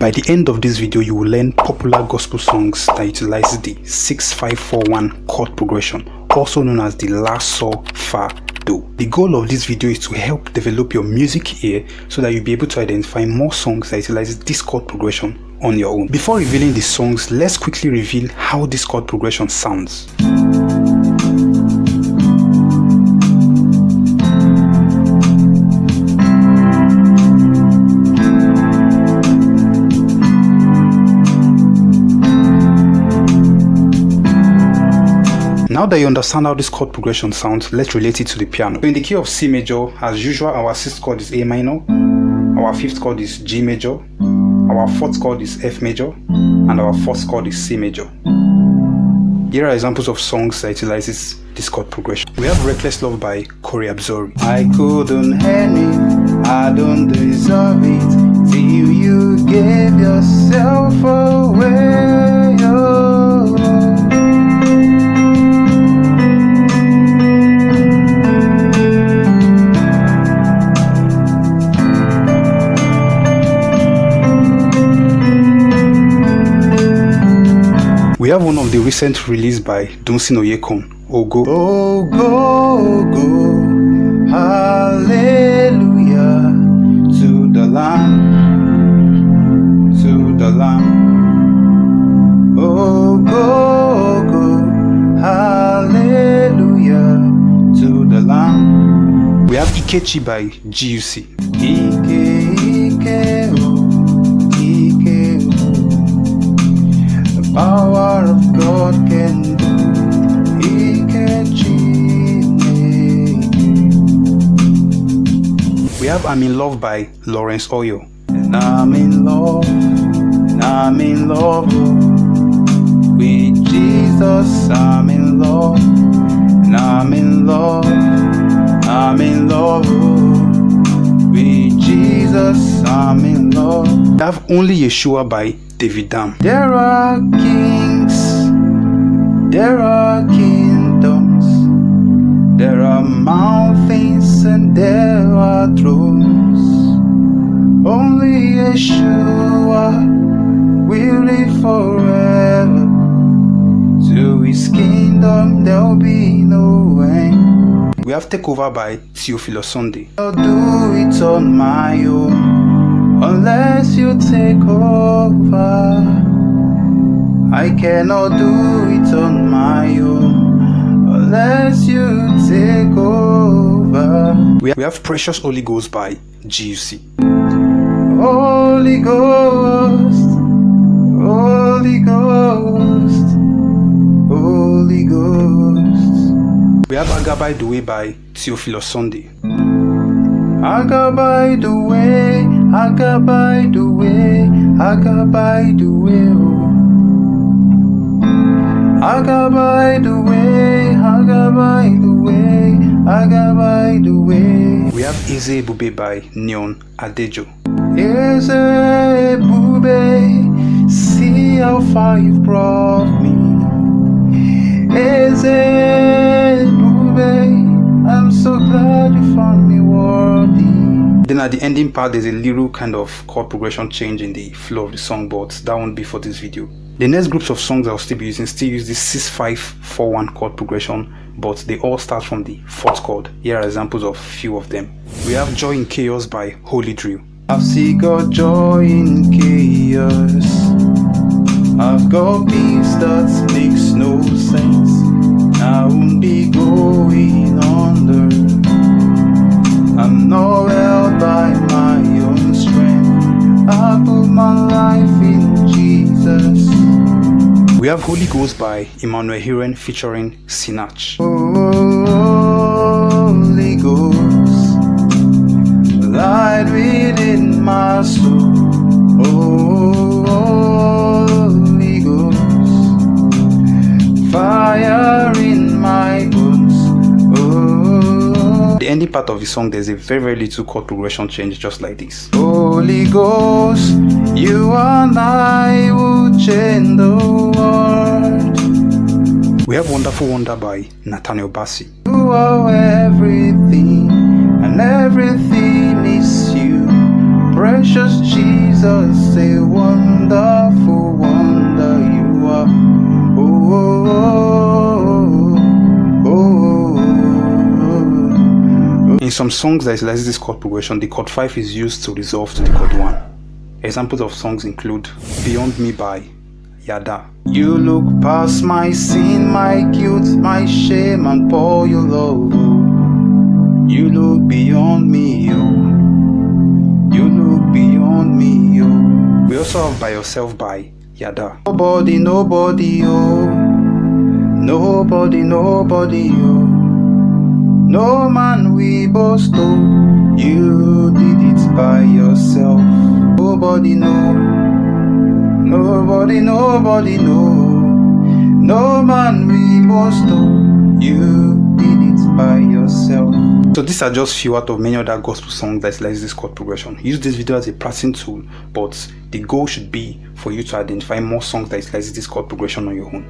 By the end of this video, you will learn popular gospel songs that utilize the 6-5-4-1 chord progression, also known as the La Sol Fa Do. The goal of this video is to help develop your music ear so that you'll be able to identify more songs that utilize this chord progression on your own. Before revealing the songs, let's quickly reveal how this chord progression sounds. Now that you understand how this chord progression sounds, let's relate it to the piano. So in the key of C major, as usual, our sixth chord is A minor, our fifth chord is G major, our fourth chord is F major, and our first chord is C major. Here are examples of songs that utilizes this chord progression. We have Reckless Love by Corey Absori. I couldn't earn it, I don't deserve it, till you gave yourself away. Oh. We have one of the recent release by Dunsin Oyekan, Ogo. Ogo, Ogo, hallelujah, to the Lamb, to the Lamb. Ogo, Ogo, hallelujah, to the Lamb. We have Ikechi by GUC. Ike, Ike, oh. Power of God can do. We have I'm in Love by Lawrence Oyo. And I'm in love, and I'm in love with Jesus. I'm in love, and I'm in love, I'm in love with Jesus. I'm in love. We have Only Yeshua by David Dam. There are kings, there are kingdoms, there are mountains and there are thrones. Only Yeshua will live forever. To his kingdom there'll be no end. We have Take Over by Theophilus Sunday. I'll do it on my own unless you take over. I cannot do it on my own unless you take over. We have Precious Holy Ghost by GUC. Holy Ghost, Holy Ghost, Holy Ghost. We have Aga by the Way by Theophilus Sunday. Aga by the way, Aga by the way, Aga by the way, oh. Aga by the way, Aga by the way, Aga by the way. We have Eze Bube by Neon Adejo. Eze Bube, see how far you've brought me. Eze Bube, I'm so glad you found me worthy. Then at the ending part, there's a little kind of chord progression change in the flow of the song, but that won't be for this video. The next groups of songs I'll still be using use this 6-5-4-1 chord progression, but they all start from the fourth chord. Here are examples of few of them. We have Joy in Chaos by Holy Drill. I've still got joy in chaos. I've got peace that makes no sense. I won't be going under. I'm not held by my own strength. I put my life in Jesus. We have Holy Ghost by Emmanuel Hiren featuring Sinach. Holy Ghost, light within my soul. Holy Ghost, fire in my bones. The ending part of the song, there's a very little chord progression change, just like this. Holy Ghost, you and I will change the world. We have Wonderful Wonder by Nathaniel Bassey. You are everything, and everything is you. Precious Jesus, say one some songs that utilize this chord progression, the chord 5 is used to resolve to the chord 1. Examples of songs include Beyond Me by Yada. You look past my sin, my guilt, my shame, and pour your love. You look beyond me, oh. You look beyond me, oh. We also have By Yourself by Yada. Nobody, nobody, oh. Nobody, nobody, oh. No man we boast, oh. You did it by yourself. Nobody know. Nobody, nobody know. No man we boast, oh. You did it by yourself. So these are just few out of many other gospel songs that utilize this chord progression. Use this video as a practicing tool, but the goal should be for you to identify more songs that utilize this chord progression on your own.